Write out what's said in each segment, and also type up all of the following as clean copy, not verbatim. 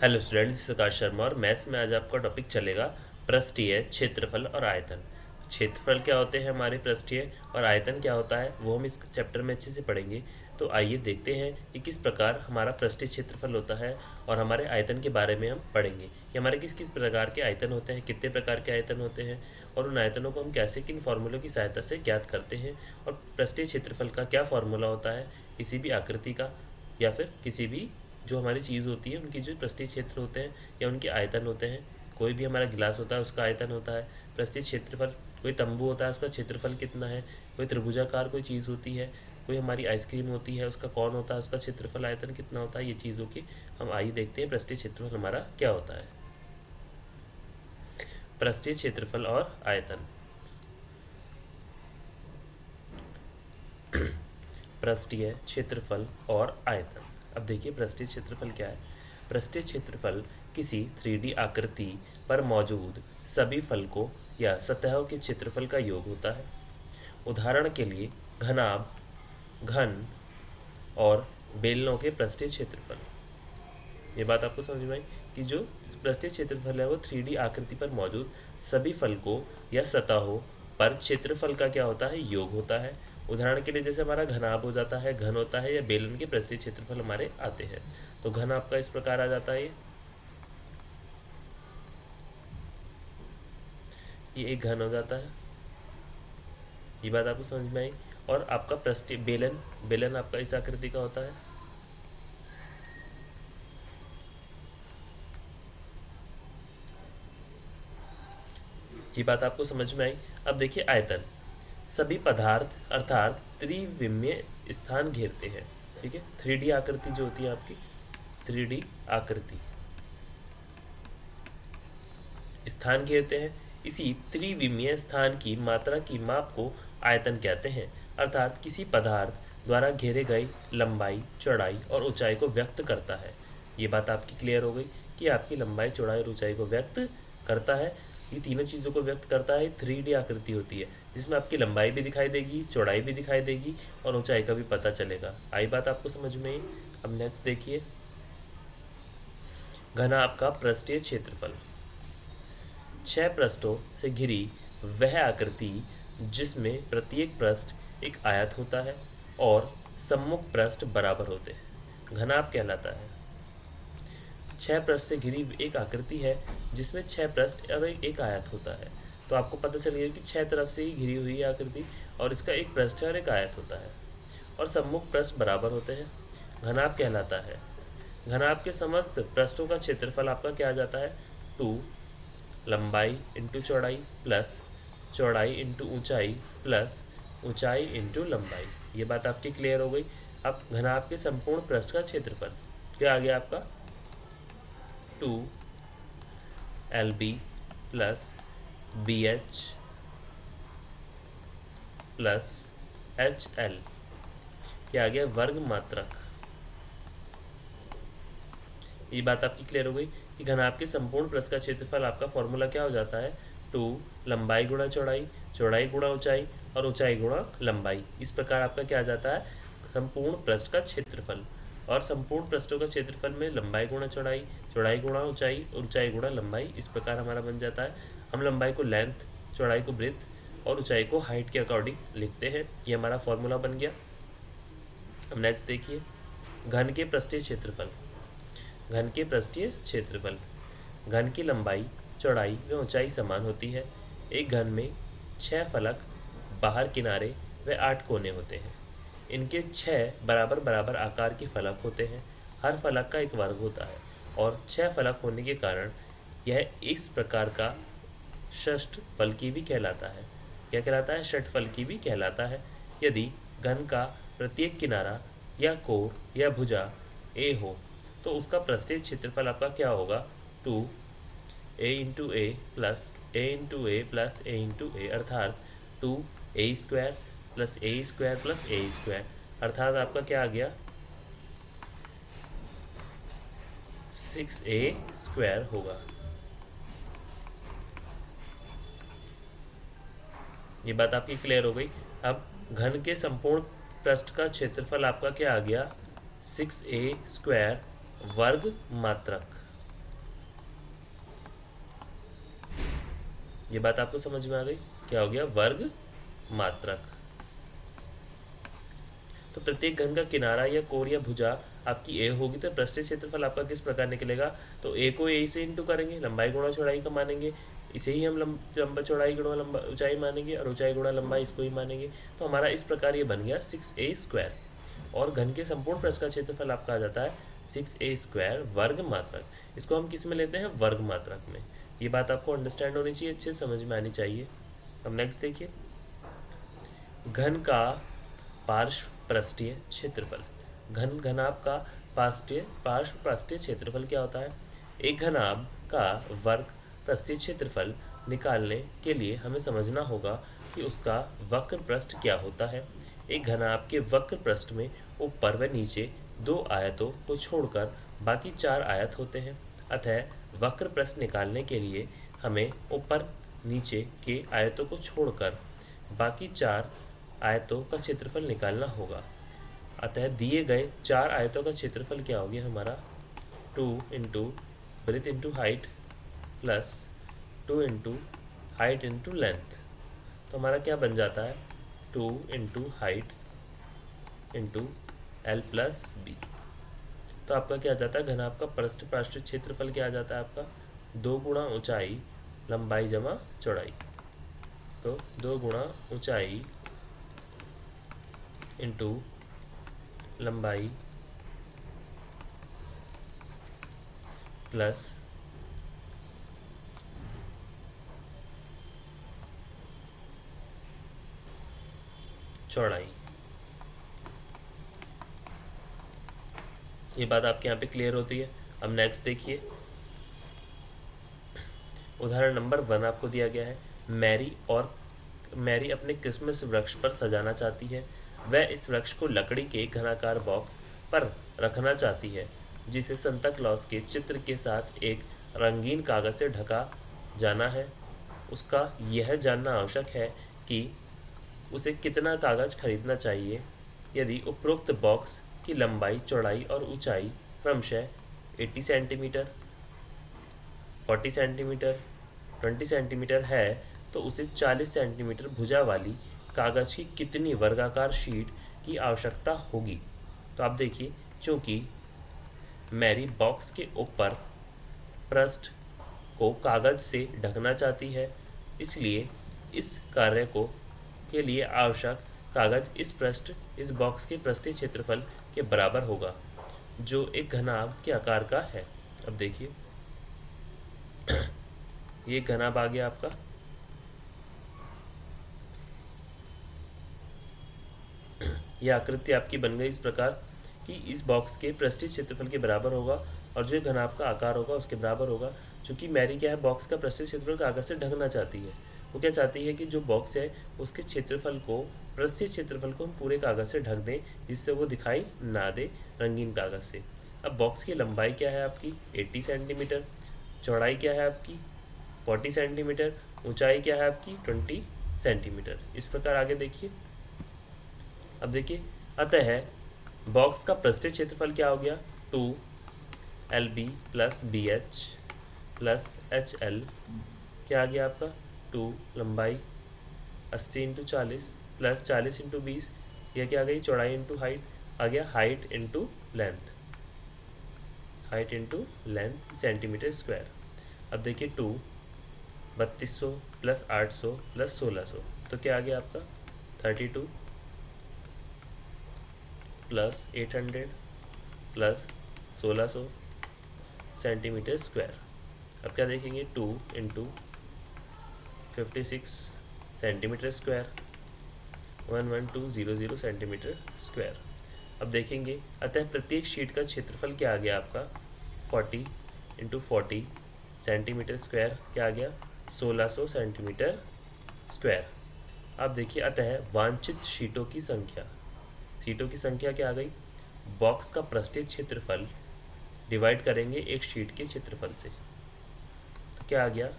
Hello student, आकाश शर्मा और maths में आज आपका टॉपिक चलेगा पृष्ठीय, क्षेत्रफल और आयतन। क्षेत्रफल क्या होते हैं हमारे, पृष्ठीय और आयतन क्या होता है वो हम इस चैप्टर में अच्छे से पढ़ेंगे। तो आइए देखते हैं कि किस प्रकार हमारा पृष्ठीय क्षेत्रफल होता है और हमारे आयतन के बारे में हम पढ़ेंगे कि हमारे किस किस प्रकार के आयतन होते हैं, कितने प्रकार के आयतन होते हैं और उन आयतनों को हम कैसे किन फार्मूलों की सहायता से ज्ञात करते हैं और पृष्ठीय क्षेत्रफल का क्या फार्मूला होता है किसी भी आकृति का या फिर किसी भी जो हमारी चीज़ होती है उनकी जो पृष्ठीय क्षेत्र होते हैं या उनके आयतन होते हैं। कोई भी हमारा गिलास होता है उसका आयतन होता है पृष्ठीय क्षेत्रफल। कोई तंबू होता है उसका क्षेत्रफल कितना है। कोई त्रिभुजाकार कोई चीज़ होती है, कोई हमारी आइसक्रीम होती है उसका कौन होता है, उसका क्षेत्रफल आयतन कितना होता है। ये चीज़ों की हम आइए देखते हैं पृष्ठीय क्षेत्रफल हमारा क्या होता है। पृष्ठीय क्षेत्रफल और आयतन। पृष्ठीय क्षेत्रफल और आयतन। अब देखिए पृष्ठीय क्षेत्रफल क्या है। पृष्ठीय क्षेत्रफल किसी 3D आकृति पर मौजूद सभी फलकों या सतहों के क्षेत्रफल का योग होता है। उदाहरण के लिए घनाभ, घन और बेलनों के पृष्ठीय क्षेत्रफल। ये बात आपको समझ में आई कि जो पृष्ठीय क्षेत्रफल है वो 3D आकृति पर मौजूद सभी फलकों या सतहों पर क्षेत्रफल का क्या होता है, योग होता है। उदाहरण के लिए जैसे हमारा घनाभ हो जाता है, घन होता है या बेलन के पृष्ठीय क्षेत्रफल हमारे आते हैं। तो घन आपका इस प्रकार आ जाता है, ये एक घन हो जाता है। ये बात आपको समझ में आई। और आपका पृष्ठीय बेलन, बेलन आपका इस आकृति का होता है। ये बात आपको समझ में आई। अब देखिए आयतन। सभी पदार्थ अर्थात त्रिविमीय स्थान घेरते हैं। ठीक है, 3D आकृति जो होती है आपकी 3D आकृति स्थान घेरते हैं। इसी त्रिविमीय स्थान की मात्रा की माप को आयतन कहते हैं, अर्थात किसी पदार्थ द्वारा घेरे गई लंबाई, चौड़ाई और ऊंचाई को व्यक्त करता है। ये बात आपकी क्लियर हो गई कि आपकी लंबाई, चौड़ाई और ऊंचाई को व्यक्त करता है। ये तीनों चीज़ों को व्यक्त करता है। 3D आकृति होती है जिसमें आपकी लंबाई भी दिखाई देगी, चौड़ाई भी दिखाई देगी और ऊंचाई का भी पता चलेगा। आई बात आपको समझ में आई। अब नेक्स्ट देखिए, घना आपका पृष्ठीय क्षेत्रफल। 6 पृष्ठों से घिरी वह आकृति जिसमें प्रत्येक पृष्ठ एक आयत होता है और सम्मुख पृष्ठ बराबर होते हैं, घनाभ कहलाता है। 6 पृष्ठ से घिरी एक आकृति है जिसमें 6 पृष्ठ और एक आयत होता है। तो आपको पता चल गया कि 6 तरफ से ही घिरी हुई है आकृति और इसका एक पृष्ठ है और एक आयत होता है और सम्मुख पृष्ठ बराबर होते हैं, घनाभ कहलाता है। घनाभ के समस्त पृष्ठों का क्षेत्रफल आपका क्या आ जाता है, 2 लंबाई इंटू चौड़ाई प्लस चौड़ाई इंटू ऊंचाई प्लस ऊंचाई इंटू लंबाई। ये बात आपकी क्लियर हो गई। अब घनाभ के संपूर्ण पृष्ठ का क्षेत्रफल क्या आ गया आपका, 2 LB plus BH plus HL क्या आ गया, वर्ग मात्रक। ये बात आपकी क्लियर हो गई कि घनाभ के संपूर्ण पृष्ठ का क्षेत्रफल आपका फॉर्मूला क्या हो जाता है, 2 लंबाई गुणा चौड़ाई, चौड़ाई गुणा ऊंचाई और ऊंचाई गुणा लंबाई। इस प्रकार आपका क्या आ जाता है, संपूर्ण पृष्ठ का क्षेत्रफल। और संपूर्ण पृष्ठों का क्षेत्रफल में लंबाई गुणा चौड़ाई, चौड़ाई गुणा ऊंचाई और ऊंचाई गुणा लंबाई, इस प्रकार हमारा बन जाता है। हम लंबाई को लेंथ, चौड़ाई को ब्रेथ और ऊंचाई को हाइट के अकॉर्डिंग लिखते हैं। ये हमारा फॉर्मूला बन गया। अब नेक्स्ट देखिए, घन के पृष्ठीय क्षेत्रफल। घन के पृष्ठीय क्षेत्रफल। घन की लंबाई, चौड़ाई व ऊंचाई समान होती है। एक घन में 6 फलक, बाहर किनारे व 8 कोने होते हैं। इनके 6 बराबर बराबर आकार के फलक होते हैं। हर फलक का एक वर्ग होता है और 6 फलक होने के कारण यह इस प्रकार का षष्ठफलकी भी कहलाता है। क्या कहलाता है, षटफलकी भी कहलाता है। यदि घन का प्रत्येक किनारा या कोर या भुजा ए हो तो उसका पृष्ठीय क्षेत्रफल आपका क्या होगा, 2A इंटू ए प्लस ए इंटू ए प्लस ए इंटू ए, अर्थात 2A² plus A² plus A², अर्थात आपका क्या आ गया, 6A² होगा। ये बात आपकी क्लियर हो गई। अब घन के संपूर्ण पृष्ठ का क्षेत्रफल आपका क्या आ गया, 6A² वर्ग मात्रक। ये बात आपको समझ में आ गई? क्या हो गया? वर्ग मात्रक। तो प्रत्येक घन का किनारा या कोण या भुजा आपकी ए होगी, तो पृष्ठीय क्षेत्रफल आपका किस प्रकार निकलेगा? तो ए को ए से इंटू करेंगे, लंबाई गुणा चौड़ाई का मानेंगे, इसे ही हम लंबा चौड़ाई गुणा लंबा ऊंचाई मानेंगे, और ऊंचाई गुणा लंबाई इसको ही मानेंगे। तो हमारा इस प्रकार ये बन गया 6a²। और घन के संपूर्ण पृष्ठ का क्षेत्रफल आपका आ जाता है 6a² वर्ग मात्रक। इसको हम किस में लेते हैं? वर्ग मात्रक में। ये बात आपको अंडरस्टैंड होनी चाहिए, अच्छे से समझ में आनी चाहिए। अब नेक्स्ट देखिए, घन का पार्श्व पृष्ठीय क्षेत्रफल। घनाभ का पार्श्व पृष्ठीय क्षेत्रफल क्या होता है? एक घनाभ का वर्ग पृष्ठीय क्षेत्रफल निकालने के लिए हमें समझना होगा कि उसका वक्र पृष्ठ क्या होता है। एक घनाभ के वक्र पृष्ठ में ऊपर व नीचे 2 आयतों को छोड़कर बाकी 4 आयत होते हैं। अतः वक्र पृष्ठ निकालने के लिए हमें ऊपर नीचे के आयतों को छोड़कर बाकी 4 आयतों का क्षेत्रफल निकालना होगा। अतः दिए गए 4 आयतों का क्षेत्रफल क्या हो गया हमारा? 2 into breadth into height plus 2 into height into length. तो हमारा क्या बन जाता है? 2 into height into L plus B. तो आपका क्या आ जाता है? घनाभ का पार्श्व क्षेत्रफल क्या आ जाता है आपका? 2 गुणा ऊंचाई लंबाई जमा चौड़ाई। तो 2 गुणा ऊंचाई इंटू लंबाई प्लस चौड़ाई। ये बात आपके यहाँ पे क्लियर होती है? अब नेक्स्ट देखिए, उदाहरण नंबर 1 आपको दिया गया है। मैरी अपने क्रिसमस वृक्ष पर सजाना चाहती है। वह इस वृक्ष को लकड़ी के घनाकार बॉक्स पर रखना चाहती है, जिसे संता क्लॉज के चित्र के साथ एक रंगीन कागज से ढका जाना है। उसका यह जानना आवश्यक है कि उसे कितना कागज खरीदना चाहिए। यदि उपरोक्त बॉक्स की लंबाई, चौड़ाई और ऊंचाई क्रमशः 80 सेंटीमीटर, 40 सेंटीमीटर, 20 सेंटीमीटर है, तो उसे 40 सेंटीमीटर भुजा वाली कागज की कितनी वर्गाकार शीट की आवश्यकता होगी? तो आप देखिए, चूंकि मैरी बॉक्स के ऊपर पृष्ठ को कागज से ढकना चाहती है, इसलिए इस कार्य को के लिए आवश्यक कागज इस बॉक्स के पृष्ठीय क्षेत्रफल के बराबर होगा, जो एक घनाभ के आकार का है। अब देखिए, ये घनाभ आ गया आपका। यह आकृति आपकी बन गई इस प्रकार कि इस बॉक्स के पृष्ठीय क्षेत्रफल के बराबर होगा और जो घनाभ का आकार होगा उसके बराबर होगा। चूंकि मैरी क्या है, बॉक्स का पृष्ठीय क्षेत्रफल कागज से ढकना चाहती है। वो क्या चाहती है कि जो बॉक्स है उसके क्षेत्रफल को, पृष्ठीय क्षेत्रफल को हम पूरे कागज से ढक दें, जिससे वो दिखाई ना दे रंगीन कागज से। अब बॉक्स की लंबाई क्या है आपकी? 80 सेंटीमीटर। चौड़ाई क्या है आपकी? 40 सेंटीमीटर। ऊंचाई क्या है आपकी? 20 सेंटीमीटर। इस प्रकार आगे देखिए। अब देखिए, अतः बॉक्स का पृष्ठीय क्षेत्रफल क्या हो गया? 2LB plus BH plus HL क्या आ गया आपका? 2 लंबाई 80 इंटू 40 प्लस 40 इंटू 20, यह क्या आ गई? चौड़ाई इंटू हाइट आ गया, height into length, height into length centimetre square. अब देखिए 3200 प्लस 800 प्लस 1600, तो क्या आ गया आपका? 32 प्लस 800 प्लस 1600 सेंटीमीटर स्क्वायर। अब क्या देखेंगे? 2 into 56 centimetre square, 11200 centimetre square. अब देखेंगे, अतः प्रत्येक शीट का क्षेत्रफल क्या आ गया आपका? 40 इंटू 40 सेंटीमीटर स्क्वायर क्या आ गया? 1600 सेंटीमीटर स्क्वायर। अब देखिए, अतः वांछित शीटों की संख्या क्या आ गई? बॉक्स का पृष्ठीय क्षेत्रफल डिवाइड करेंगे एक शीट के क्षेत्रफल से, तो क्या आ गया?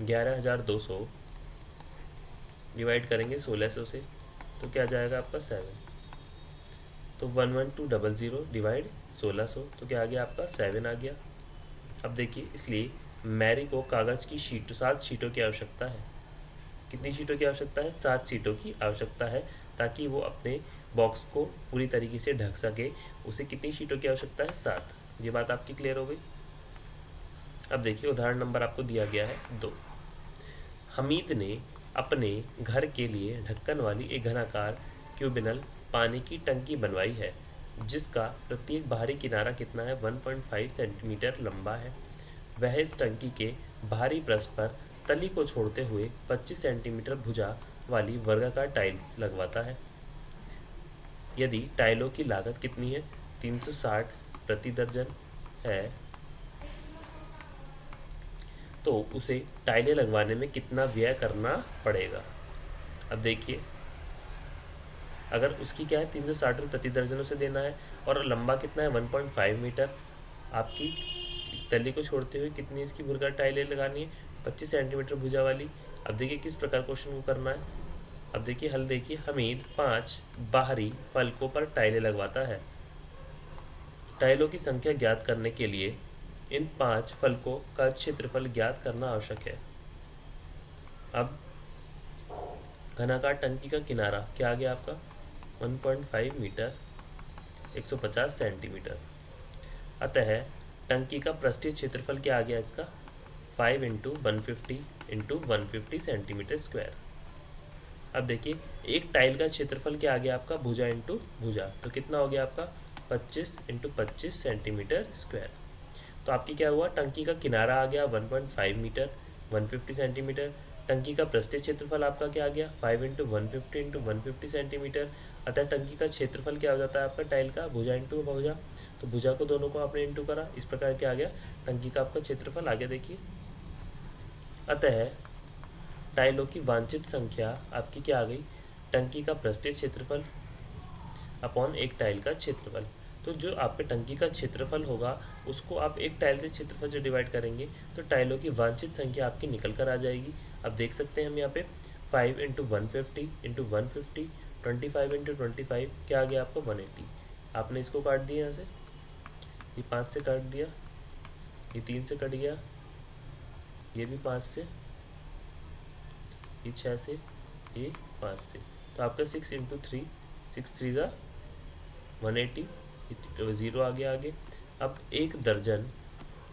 11200 डिवाइड करेंगे 1600 से, तो क्या आ जाएगा आपका? 7। तो 11200 डिवाइड 1600, तो क्या आ गया आपका? 7 आ गया। अब देखिए, इसलिए मैरी को कागज़ की 7 शीटों की आवश्यकता है। कितनी शीटों की आवश्यकता है? 7 शीटों की आवश्यकता है, ताकि वो अपने बॉक्स को पूरी तरीके से ढक सके। उसे कितनी शीटों की आवश्यकता है? 7। ये बात आपकी क्लियर हो गई। अब देखिए उदाहरण नंबर आपको दिया गया है 2। हमीद ने अपने घर के लिए ढक्कन वाली एक घनाकार क्यूबिनल पानी की टंकी बनवाई है, जिसका प्रत्येक बाहरी किनारा कितना है? 1.5 सेंटीमीटर लंबा है। वह इस टंकी के बाहरी पृष्ठ पर तली को छोड़ते हुए 25 सेंटीमीटर भुजा वाली वर्गाकार टाइल्स लगवाता है। यदि टाइलों की लागत कितनी है? 360 प्रति दर्जन है, तो उसे टाइलें लगवाने में कितना व्यय करना पड़ेगा? अब देखिए, अगर उसकी क्या है 360 रुपये प्रति दर्जन उसे देना है, और लंबा कितना है 1.5 मीटर, आपकी तली को छोड़ते हुए कितनी इसकी भुरगा टाइलें लगानी है? 25 सेंटीमीटर भुजा वाली। अब देखिए किस प्रकार क्वेश्चन को करना है। अब देखिए हल देखिए, हमीद 5 बाहरी फलकों पर टाइलें लगवाता है। टाइलों की संख्या ज्ञात करने के लिए इन 5 फलकों का क्षेत्रफल ज्ञात करना आवश्यक है। अब घनाकार टंकी का किनारा क्या आ गया आपका? 1.5 मीटर 150 सेंटीमीटर। अतः टंकी का पृष्ठीय क्षेत्रफल क्या आ गया इसका? 5 इंटू 150 सेंटीमीटर स्क्वायर। अब देखिए एक टाइल का क्षेत्रफल क्या आ गया आपका? भुजा इंटू भुजा, तो कितना हो गया आपका? 25 इंटू 25 सेंटीमीटर स्क्वायर। तो आपकी क्या हुआ? टंकी का किनारा आ गया 1.5 मीटर 150 सेंटीमीटर। टंकी का पृष्ठीय क्षेत्रफल आपका क्या आ गया? 5 इंटू 150 सेंटीमीटर। अतः टंकी का क्षेत्रफल क्या हो जाता है आपका टाइल का? भुजा इंटू भुजा, तो भुजा को दोनों को आपने इंटू करा, इस प्रकार क्या आ गया? टंकी का आपका क्षेत्रफल आ गया। देखिए अतः टाइलों की वांछित संख्या आपकी क्या आ गई? टंकी का पृष्ठीय क्षेत्रफल अपॉन एक टाइल का क्षेत्रफल। तो जो आपके टंकी का क्षेत्रफल होगा उसको आप एक टाइल से क्षेत्रफल से डिवाइड करेंगे, तो टाइलों की वांछित संख्या आपकी निकल कर आ जाएगी। अब देख सकते हैं हम यहाँ पे 5 इंटू 150 इंटू 150 25 इंटू 25 क्या आ गया आपको? 180। आपने इसको काट दिया यहाँ से, ये 5 से काट दिया, ये 3 से कट गया, ये भी 5 से, ये 6 से, ये 5 से, तो आपका 6 इंटू 3 6 3 ज़ा 180, 0 आ गया आगे। अब एक दर्जन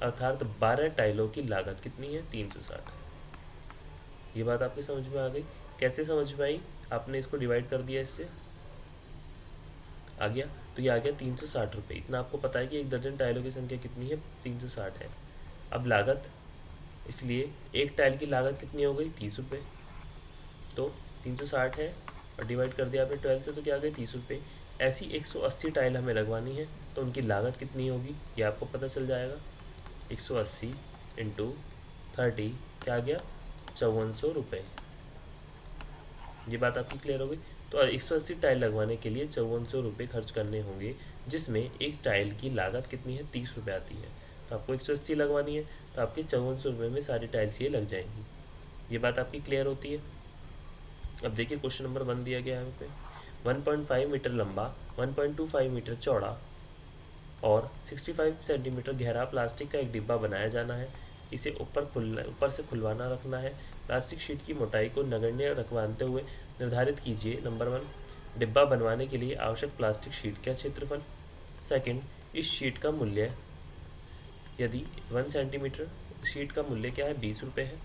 अर्थात 12 टाइलों की लागत कितनी है? 360। ये बात आपकी समझ में आ गई? कैसे समझ में आई? आपने इसको डिवाइड कर दिया, इससे आ गया, तो ये आ गया 360 रुपये। इतना आपको पता है कि एक दर्जन टाइलों की संख्या कितनी है? 360 है। अब लागत, इसलिए एक टाइल की लागत कितनी हो गई? 30 रुपये। तो 360 है और डिवाइड कर दिया आपने 12 से, तो क्या आ गए? 30 रुपये। ऐसी 180 टाइल हमें लगवानी है, तो उनकी लागत कितनी होगी ये आपको पता चल जाएगा। 180 इंटू 30 क्या आ गया? 5400 रुपये। ये बात आपकी क्लियर हो गई। तो 180 टाइल लगवाने के लिए 5400 रुपये खर्च करने होंगे, जिसमें एक टाइल की लागत कितनी है? 30 रुपये आती है। तो आपको 180 लगवानी है, तो आपके 5400 रुपये में सारी टाइल्स ये लग जाएंगी। ये बात आपकी क्लियर होती है। अब देखिए क्वेश्चन नंबर 1 दिया गया है यहाँ पे, 1.5 मीटर लंबा 1.25 मीटर चौड़ा और 65 सेंटीमीटर गहरा प्लास्टिक का एक डिब्बा बनाया जाना है। इसे ऊपर से खुलवाना रखना है। प्लास्टिक शीट की मोटाई को नगण्य रखवाते हुए निर्धारित कीजिए। नंबर 1, डिब्बा बनवाने के लिए आवश्यक प्लास्टिक शीट का क्षेत्रफल। सेकंड, इस शीट का मूल्य, यदि 1 सेंटीमीटर शीट का मूल्य क्या है? 20 रुपये है।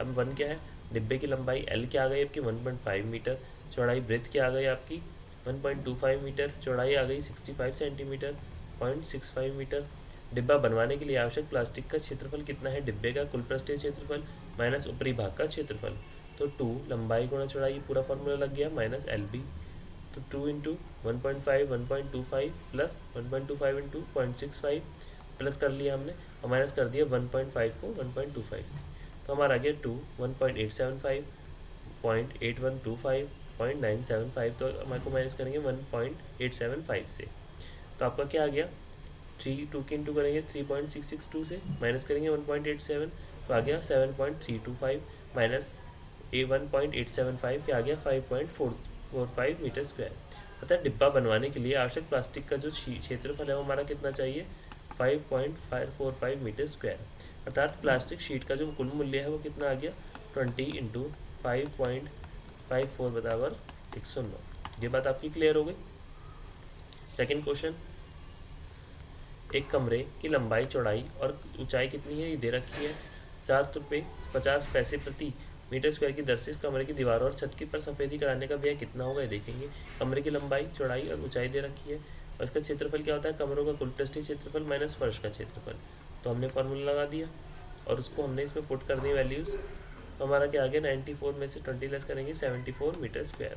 अब 1 क्या है? डिब्बे की लंबाई L क्या आ गई आपकी? 1.5 मीटर। चौड़ाई ब्रेथ क्या आ गई आपकी? 1.25 मीटर। चौड़ाई आ गई 65 सेंटीमीटर 0.65 मीटर। डिब्बा बनवाने के लिए आवश्यक प्लास्टिक का क्षेत्रफल कितना है? डिब्बे का कुल पृष्ठीय क्षेत्रफल माइनस ऊपरी भाग का क्षेत्रफल। तो 2 लंबाई गुणा चौड़ाई, पूरा फॉर्मूला लग गया, माइनस LB। तो 2 इंटू 1.5 1.25 प्लस 1.25 इंटू 0.65 प्लस कर लिया हमने और माइनस कर दिया 1.5 को 1.25 से। तो हमारा आ गया 2 1.875 0.8125 0.975, तो हमारे को माइनस करेंगे 1.875 से। तो आपका क्या आ गया? 3 2 के इंटू करेंगे 3.662 से, माइनस करेंगे 1.87, तो आ गया 7.325 माइनस 1.875 क्या आ गया? 5.445 मीटर स्क्वायर। अतः डिब्बा बनवाने के लिए आवश्यक प्लास्टिक का जो क्षेत्रफल है वो हमारा कितना चाहिए? 5.545 मीटर स्क्वायर। अर्थात प्लास्टिक शीट का जो कुल मूल्य है वो कितना आ गया 20 इंटू 5.54 बराबर 109। ये बात आपकी क्लियर हो गई। सेकंड क्वेश्चन, एक कमरे की लंबाई चौड़ाई और ऊंचाई कितनी है ये दे रखी है। ₹7.50 प्रति मीटर स्क्वायर की दर से इस कमरे की दीवारों और छत की पर सफ़ेदी कराने का व्यय कितना होगा ये देखेंगे। कमरे की लंबाई चौड़ाई और ऊंचाई दे रखी है और इसका क्षेत्रफल क्या होता है, कमरों का कुल पृष्ठीय क्षेत्रफल माइनस फर्श का क्षेत्रफल। तो हमने फार्मूला लगा दिया और उसको हमने इसमें पुट कर दी वैल्यूज़। तो हमारा क्या आ गया, 94 में से 20 लेस करेंगे 74 मीटर स्क्वायर।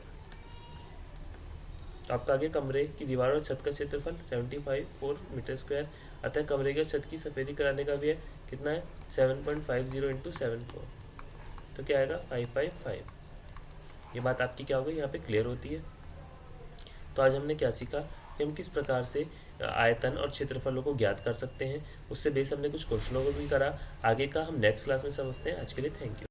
आपका आगे कमरे की दीवार और छत का क्षेत्रफल 75 मीटर स्क्वायर। अतः कमरे की छत की सफ़ेदी कराने का व्यय कितना है 7.50 इंटू 74। तो क्या आएगा 555। ये बात आपकी क्या हो गई, यहाँ पे क्लियर होती है। तो आज हमने क्या सीखा कि हम किस प्रकार से आयतन और क्षेत्रफलों को ज्ञात कर सकते हैं। उससे बेस हमने कुछ क्वेश्चनों को भी करा। आगे का हम नेक्स्ट क्लास में समझते हैं। आज के लिए थैंक यू।